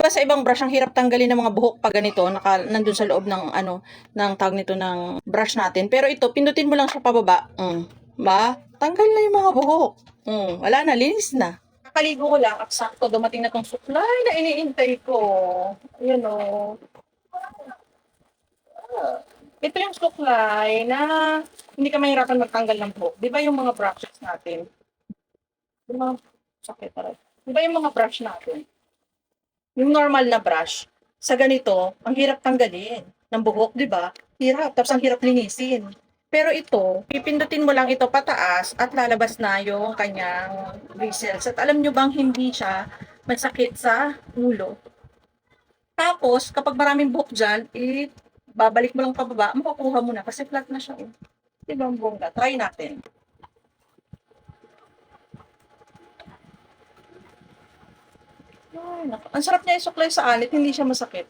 Diba sa ibang brush ang hirap tanggalin ng mga buhok pag ganito, nandun sa loob ng ano, ng tawag nito ng brush natin. Pero ito, pindutin mo lang siya pababa. Ba? Tanggal na yung mga buhok. Wala na, linis na. Kakaligo ko lang at sakto dumating na tong suklay na iniintay ko. Ayun o. Ito yung suklay na hindi ka mahirapan magtanggal ng buhok. Di ba yung mga brushes natin? Yung mga, sakit taray. Di ba yung mga brush natin? Yung normal na brush, sa ganito, ang hirap tanggalin ng buhok, di ba? Hirap, tapos ang hirap linisin. Pero ito, pipindutin mo lang ito pataas at lalabas na yung kanyang bristles. At alam nyo bang hindi siya masakit sa ulo? Tapos, kapag maraming buhok dyan, babalik mo lang pababa, makukuha mo na kasi flat na siya. Diba ang bongga? Try natin. Ay, naku. Ang sarap niya isuklay sa anit, hindi siya masakit.